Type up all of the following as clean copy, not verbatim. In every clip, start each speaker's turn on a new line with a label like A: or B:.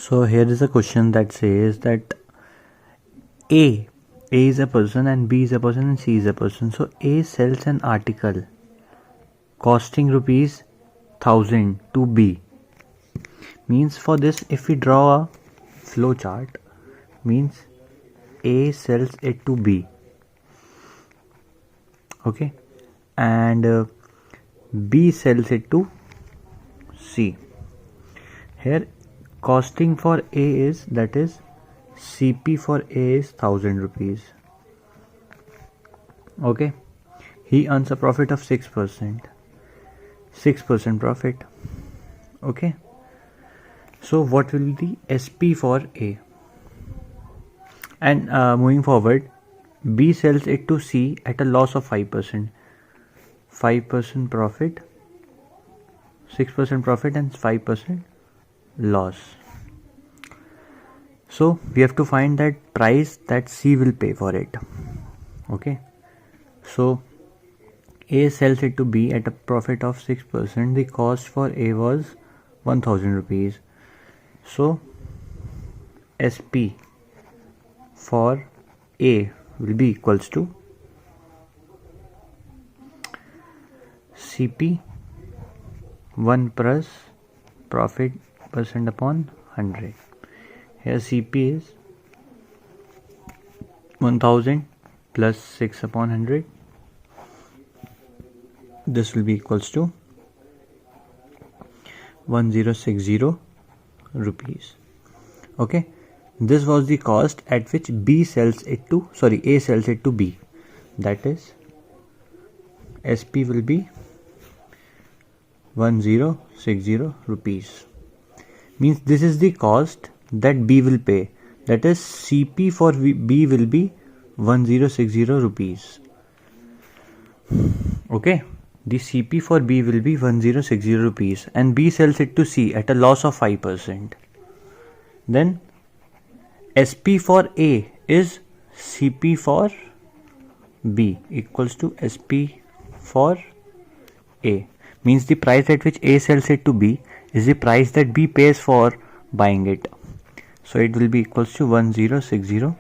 A: So here is a question that says that A is a person and B is a person and C is a person. So A sells an article costing rupees 1000 to B. Means for this, if we draw a flow chart, means A sells it to B. Okay, and B sells it to C. Here costing for A is, that is CP for A is 1000 rupees. Okay, he earns a profit of 6%. 6% profit. Okay, so what will be the SP for A? And moving forward, B sells it to C at a loss of 5%. 5% profit, 6% profit and 5% loss. So we have to find that price that C will pay for it. Okay, so A sells it to B at a profit of 6%. The cost for A was 1000 rupees. So SP for A will be equals to CP 1 plus profit percent upon 100. Here CP is 1000 plus 6 upon 100. This will be equals to 1060 rupees. Okay, this was the cost at which A sells it to B. That is SP will be 1060 rupees. Means this is the cost that B will pay. That is CP for B will be 1060 rupees. Okay, the CP for B will be 1060 rupees and B sells it to C at a loss of 5%. Then SP for A is CP for B equals to SP for A. Means the price at which A sells it to B is the price that B pays for buying it. So it will be equals to 1060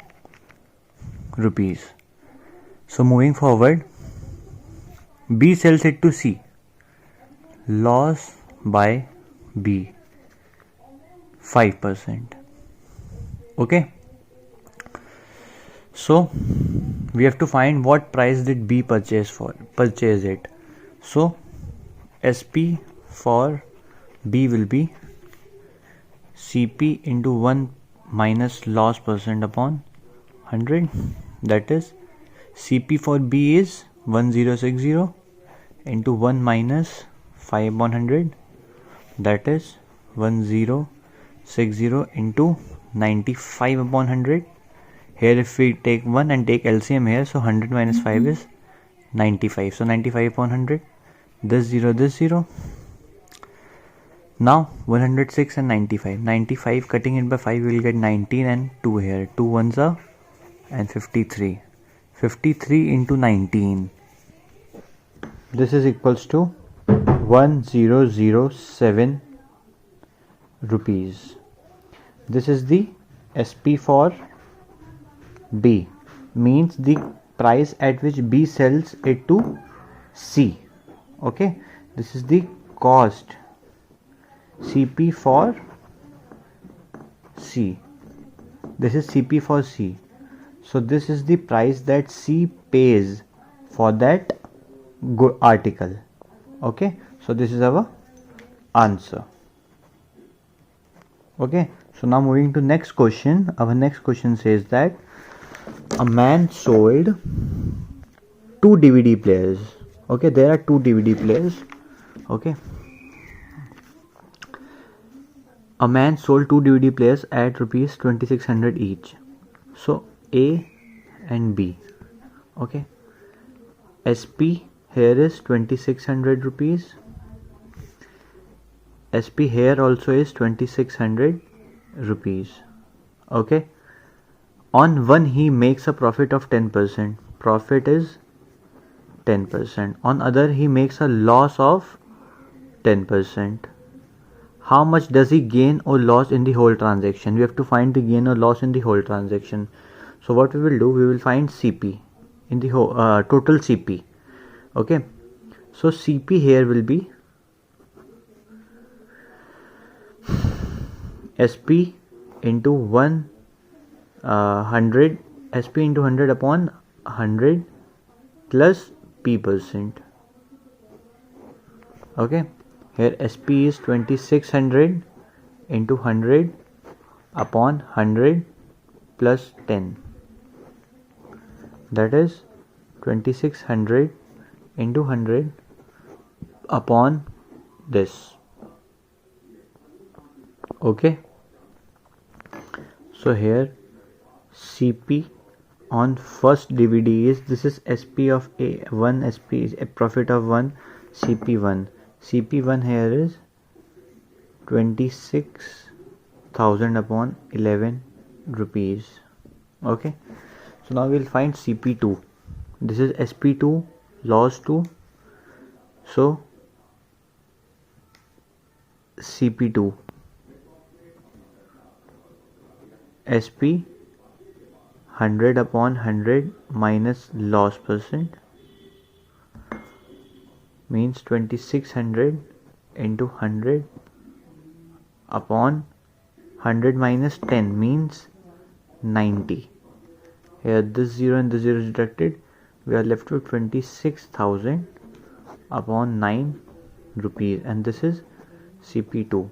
A: rupees. So moving forward, B sells it to C. Loss by B 5%. Okay, so we have to find what price did B purchase it. So SP for B will be CP into 1 minus loss percent upon 100. That is CP for B is 1060 into 1 minus 5 upon 100. That is 1060 into 95 upon 100. Here if we take 1 and take LCM here, so 100 minus 5 is 95. So 95 upon 100. This 0. Now 106 and 95. 95 cutting it by 5 we will get 19 and 2 here. 2 ones are and 53. 53 into 19. This is equals to 1007 rupees. This is the SP for B. Means the price at which B sells it to C. Okay, this is the cost CP for C. This is CP for C. So this is the price that C pays for that good article. Okay, so this is our answer. Okay, so now moving to next question. Our next question says that a man sold 2 DVD players. Okay, there are 2 DVD players. Okay, a man sold 2 DVD players at rupees 2600 each. So A and B. Okay, SP here is 2600 rupees. SP here also is 2600 rupees. Okay, on one he makes a profit of 10%. Profit is 10%. On other he makes a loss of 10%. how much does he gain or loss in the whole transaction. We have to find the gain or loss in the whole transaction. So what we will do, we will find CP in the whole total CP. Okay, so CP here will be SP into 100, SP into 100 upon 100 plus P%. Okay, here SP is 2600 into 100 upon 100 plus 10, that is 2600 into 100 upon this. Okay, so here CP on first DVD is, this is SP of A1, SP is a profit of 1, CP1. CP1 here is 26,000 upon 11 rupees. Okay, so now we'll find CP2. This is SP2, loss 2. So CP2 SP 100 upon 100 minus loss percent means 2600 into 100 upon 100 minus 10 means 90. Here this 0 and this 0 is deducted, we are left with 26,000 upon 9 rupees, and this is CP2.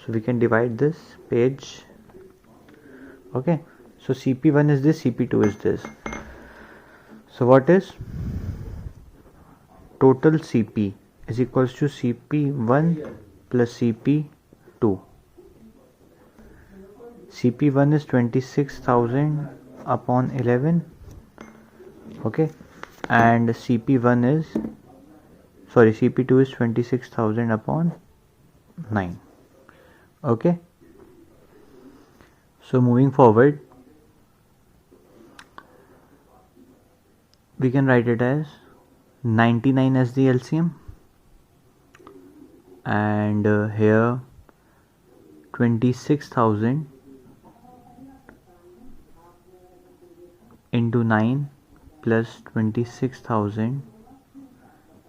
A: So we can divide this page. Okay, so CP1 is this, CP2 is this. So what is total CP is equals to CP1 plus CP2. CP1 is 26,000 upon 11. Okay, and CP1 is, sorry, CP2 is 26,000 upon 9. Okay, so moving forward, we can write it as 99 as the LCM, and here 26,000 into 9 plus 26,000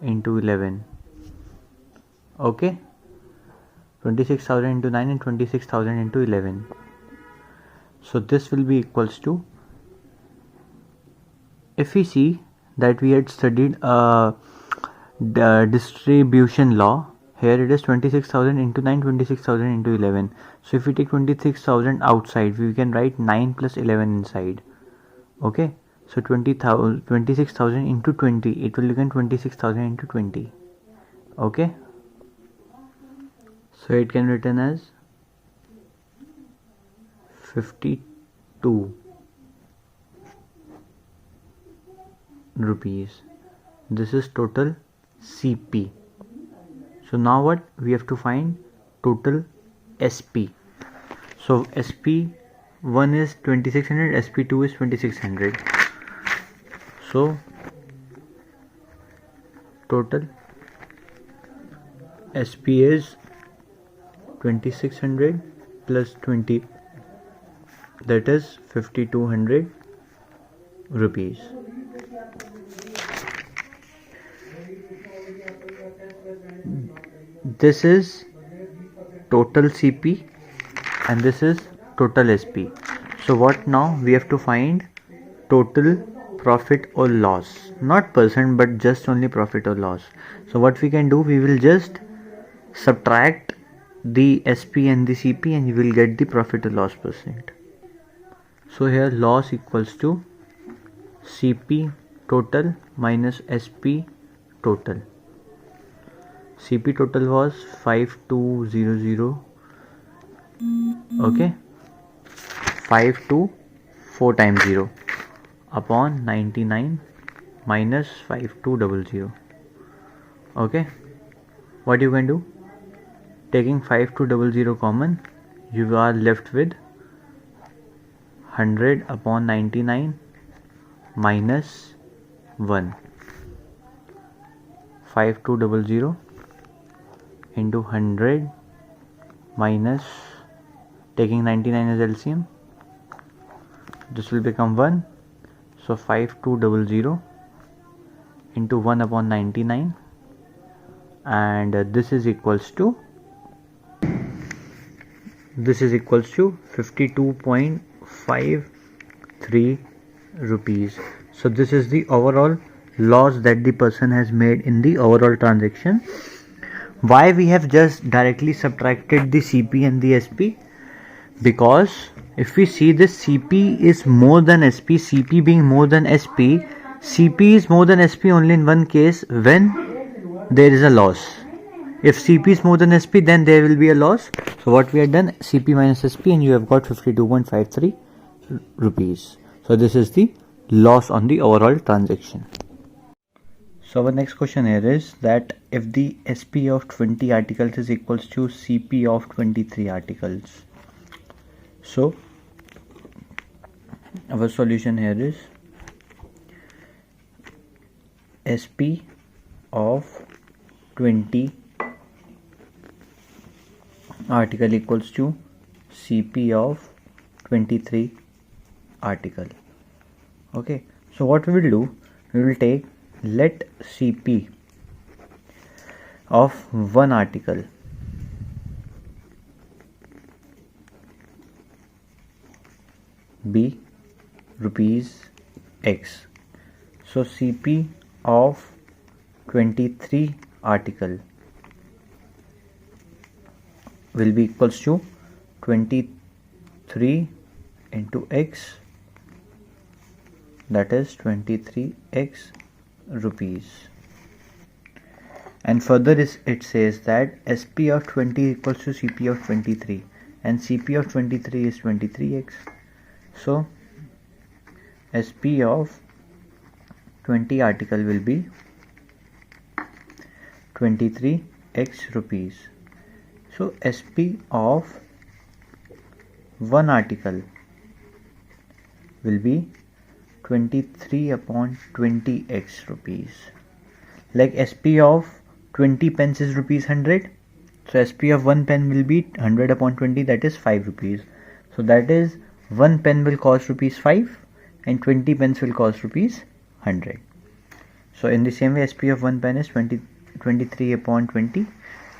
A: into 11. Okay, 26,000 into 9 and 26,000 into 11. So this will be equals to, if we see that we had studied the distribution law, here it is 26,000 into 9, 26,000 into 11. So if we take 26,000 outside, we can write 9 plus 11 inside. Okay, so 26,000 into 20, it will become 26,000 into 20. Okay, so it can be written as 52 rupees. This is total CP. So now what we have to find, total SP. So SP1 is 2600, SP2 is 2600. So total SP is 2600 plus 20, that is 5200 rupees. This is total CP and this is total SP. So what now we have to find total profit or loss, not percent but just only profit or loss. So what we can do, we will just subtract the SP and the CP and you will get the profit or loss percent. So here loss equals to CP total minus SP total. CP total was 5200. Okay, 524 times 0 upon 99 minus 5200. Okay, what you can do, taking 5200 common, you are left with 100 upon 99 minus 1. 5200 into 100 minus, taking 99 as LCM, this will become 1. So 5200 into 1 upon 99, and this is equals to 52.53 rupees. So this is the overall loss that the person has made in the overall transaction. Why we have just directly subtracted the CP and the SP? Because if we see this, CP is more than SP, CP being more than SP, CP is more than SP only in one case, when there is a loss. If CP is more than SP, then there will be a loss. So what we have done, CP minus SP, and you have got 52.53 rupees. So this is the loss on the overall transaction. So our next question here is that if the SP of 20 articles is equals to CP of 23 articles. So our solution here is SP of 20 article equals to CP of 23 article. Okay, so what we will do, we will take, let CP of one article be rupees X. So CP of 23 article will be equals to 23 into X, that is 23x rupees. And further it says that SP of 20 equals to CP of 23, and CP of 23 is 23x. So SP of 20 article will be 23x rupees. So SP of one article will be 23 upon 20x rupees. Like SP of 20 pence is rupees 100. So SP of 1 pen will be 100 upon 20, that is 5 rupees. So that is 1 pen will cost rupees 5 and 20 pence will cost rupees 100. So in the same way, SP of 1 pen is 23 upon 20,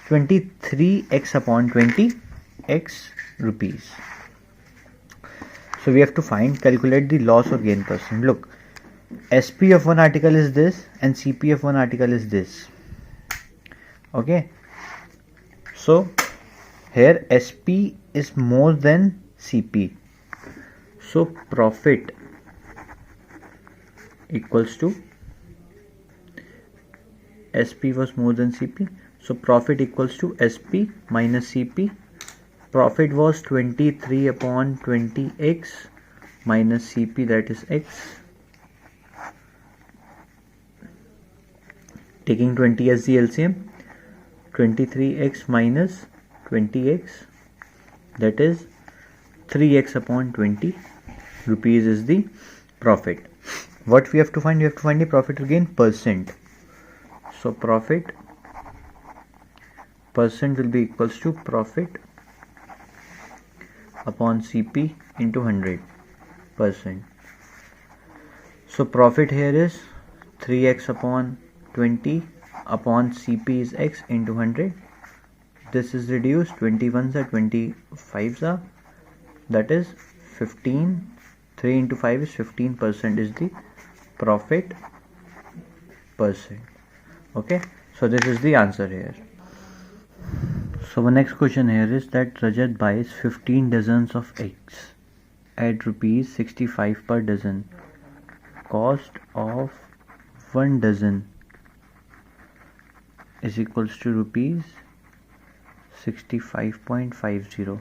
A: 23x upon 20x rupees. So we have to calculate the loss or gain percent. Look, SP of one article is this and CP of one article is this. Okay, so here SP is more than CP. So profit equals to, SP was more than CP. So profit equals to SP minus CP. Profit was 23 upon 20x minus CP, that is x. Taking 20 as the LCM, 23x minus 20x, that is 3x upon 20 rupees is the profit. What we have to find? We have to find the profit or gain percent. So profit percent will be equals to profit upon CP into 100%. So profit here is 3x upon 20 upon CP is x into 100. This is reduced, 21s are 25s are, that is 15. 3 into 5 is 15% is the profit percent. Okay, so this is the answer here. So the next question here is that Rajat buys 15 dozens of eggs at rupees 65 per dozen. Cost of 1 dozen is equals to rupees 65.50.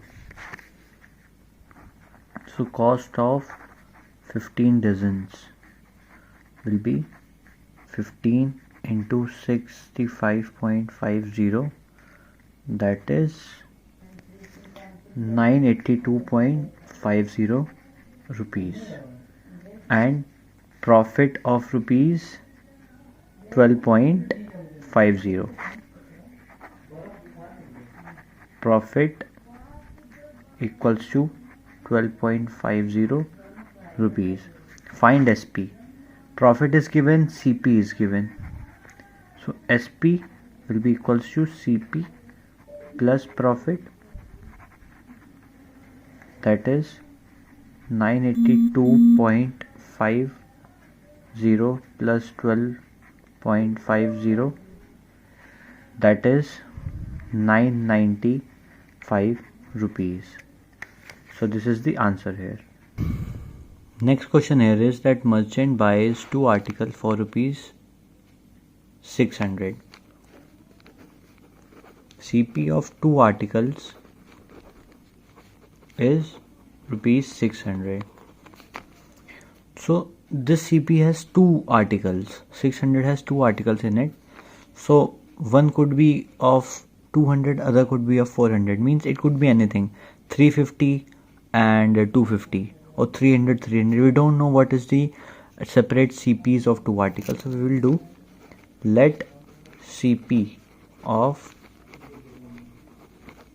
A: So cost of 15 dozens will be 15 into 65.50, that is 982.50 rupees, and profit of rupees 12.50. profit equals to 12.50 rupees. Find SP. Profit is given, CP is given. So SP will be equals to CP plus profit, that is 982.50 plus 12.50, that is 995 rupees. So this is the answer here. Next question here is that merchant buys 2 articles for rupees 600. CP of 2 articles is rupees 600. So this CP has 2 articles. 600 has 2 articles in it. So one could be of 200, other could be of 400. Means it could be anything. 350 and 250 or 300, 300. We don't know what is the separate CPs of 2 articles. So we will do let CP of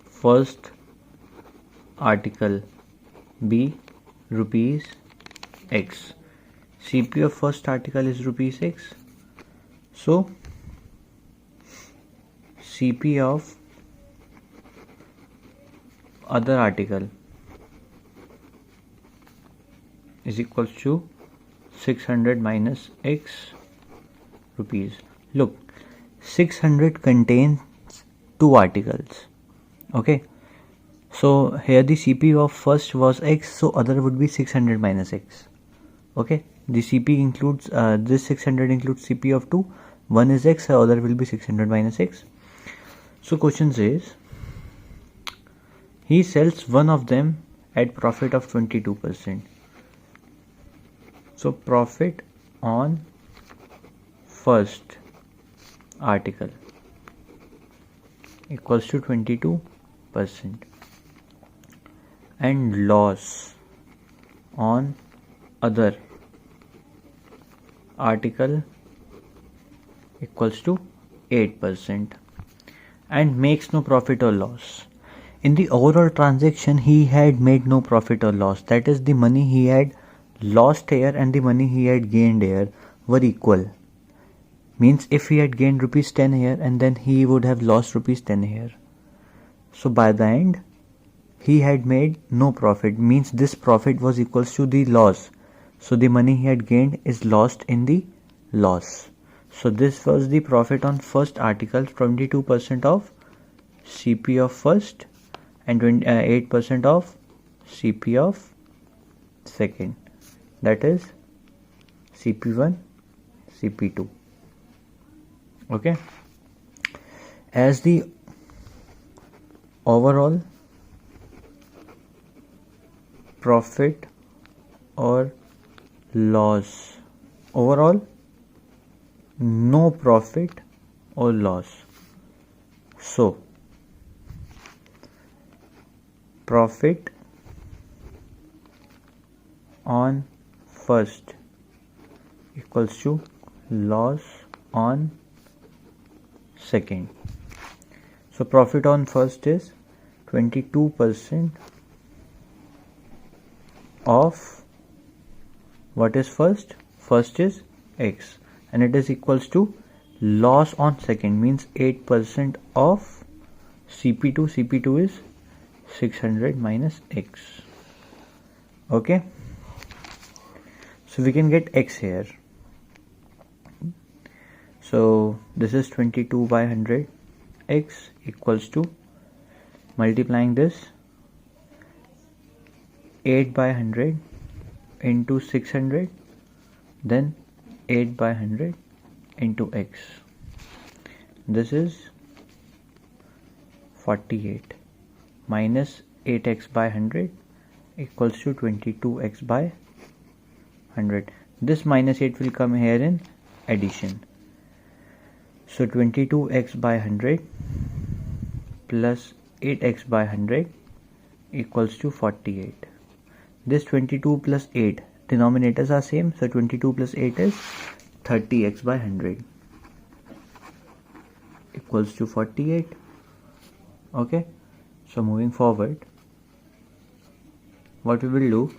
A: first article be rupees X. CP of first article is rupees X. So CP of other article is equals to 600 minus X rupees. Look, 600 contains 2 articles. Okay, so here the CP of first was X, so other would be 600 minus X. Okay, the CP includes this 600 includes CP of 2, one is X, the other will be 600 minus X. So question says he sells one of them at profit of 22%. So profit on first article equals to 22% and loss on other article equals to 8% and makes no profit or loss. In the overall transaction he had made no profit or loss, that is the money he had lost here and the money he had gained here were equal. Means if he had gained rupees 10 here and then he would have lost rupees 10 here. So by the end he had made no profit, means this profit was equals to the loss. So the money he had gained is lost in the loss. So this was the profit on first article, 22% of CP of first and 8% of CP of second, that is CP1, CP2. Okay, as the overall profit or loss, overall no profit or loss. So profit on first equals to loss on second. So profit on first is 22% of what is first? First is X and it is equals to loss on second, means 8% of CP2. CP2 is 600 minus X. Okay, so we can get X here. So this is 22 by 100. X equals to, multiplying this, 8 by 100 into 600, then 8 by 100 into X. This is 48 minus 8x by 100 equals to 22x by 100. This minus 8 will come here in addition. So 22x by 100 plus 8x by 100 equals to 48. This 22 plus 8, denominators are same, so 22 plus 8 is 30x by 100 equals to 48. Okay, So moving forward, what we will do,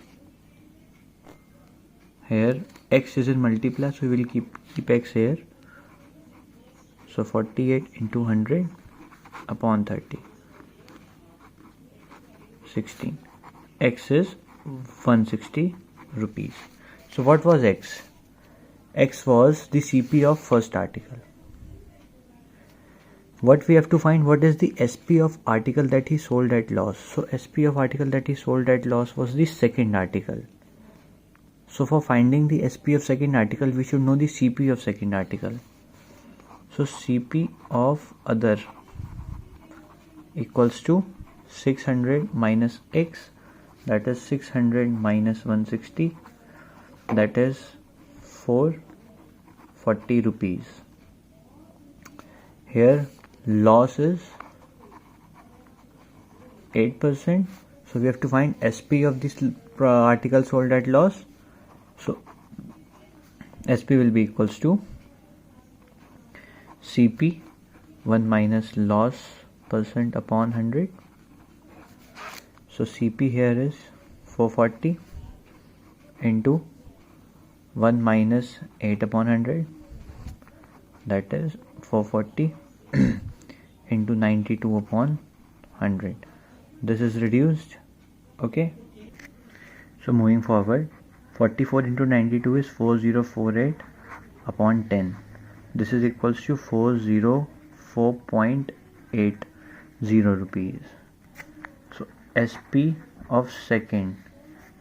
A: here x is in multiply, so we will keep x here. So 48 into 100 upon 30, 16. X is 160 rupees. So what was x? X was the CP of first article. What we have to find, what is the SP of article that he sold at loss? So SP of article that he sold at loss was the second article. So for finding the SP of second article, we should know the CP of second article. So CP of other equals to 600 minus x, that is 600 minus 160, that is 440 rupees. Here loss is 8%, so we have to find SP of this article sold at loss. So SP will be equals to CP 1 minus loss percent upon 100. So CP here is 440 into 1 minus 8 upon 100, that is 440 into 92 upon 100. This is reduced. Okay, so moving forward, 44 into 92 is 4048 upon 10. This is equals to 404.80 rupees. So SP of second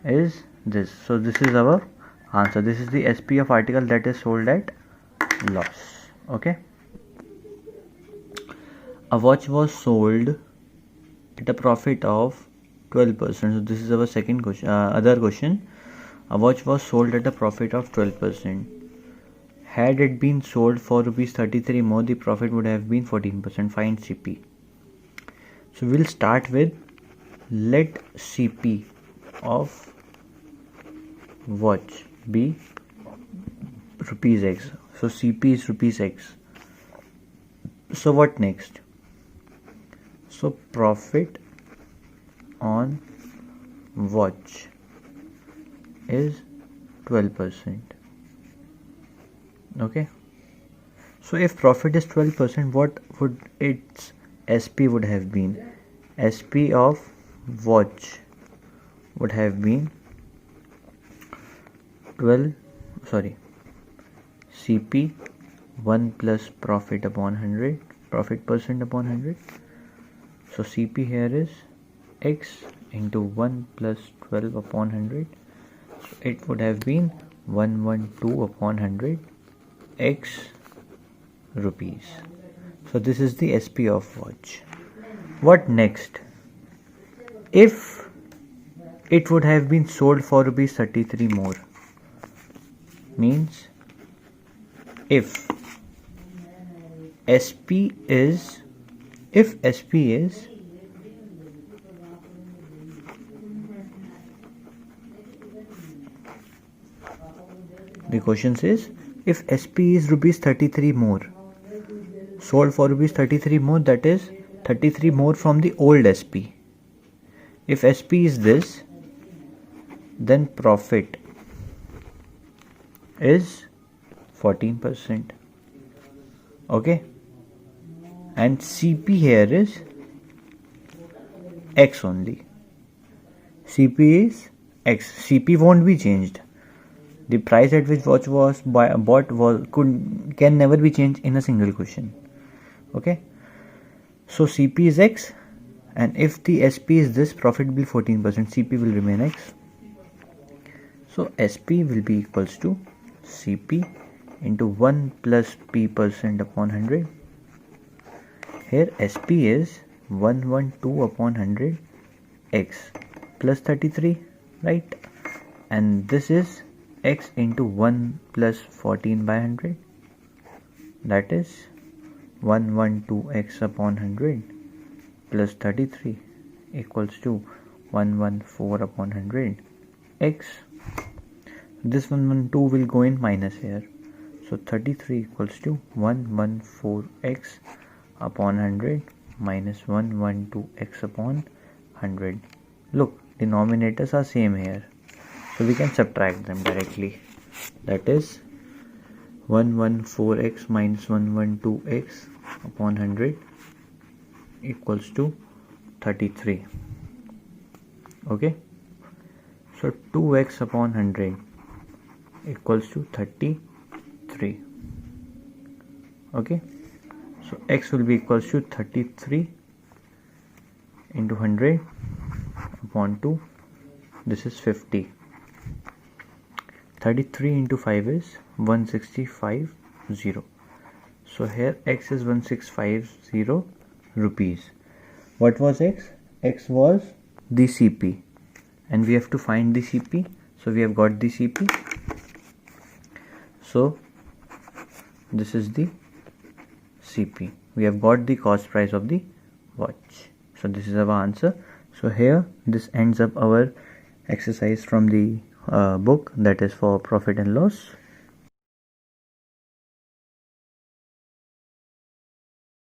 A: is this. So this is our answer. This is the SP of article that is sold at loss. Okay. A watch was sold at a profit of 12%. So this is our second question. Other question. A watch was sold at a profit of 12%. Had it been sold for rupees 33 more, the profit would have been 14%. Find CP. So we'll start with, let CP of watch be rupees X. So CP is rupees X. So what next? So profit on watch is 12%. Okay. So if profit is 12%, what would its SP would have been? SP of watch would have been CP 1 plus profit upon 100, profit percent upon 100. So CP here is X into 1 plus 12 upon 100. So it would have been 112 upon 100 X rupees. So this is the SP of watch. What next? If it would have been sold for rupees 33 more, means if SP is the question says, if SP is rupees 33 more, sold for rupees 33 more, that is 33 more from the old SP. If SP is this, then profit is 14%. Okay, and CP here is X only. CP is X. CP won't be changed. The price at which watch was bought can never be changed in a single question. Okay, so CP is X, and if the SP is this, profit will be 14%. CP will remain X. So SP will be equals to CP into 1 plus P percent upon 100. Here SP is 112 upon 100 X plus 33, right? And this is X into 1 plus 14 by 100, that is 112x upon 100 plus 33 equals to 114 upon 100 x. This 112 will go in minus here, so 33 equals to 114x upon 100 minus 112x upon 100. Look, denominators are same here, so we can subtract them directly. That is 114x minus 112x upon 100 equals to 33. Okay, so 2x upon 100 equals to 33. Okay, so x will be equals to 33 into 100 upon 2. This is 50. 33 into 5 is 1650. So here x is 1650 rupees. What was x? X was the CP, and we have to find the CP. So we have got the CP. So this is the CP. We have got the cost price of the watch. So this is our answer. So here this ends up our exercise from the book, that is for profit and loss.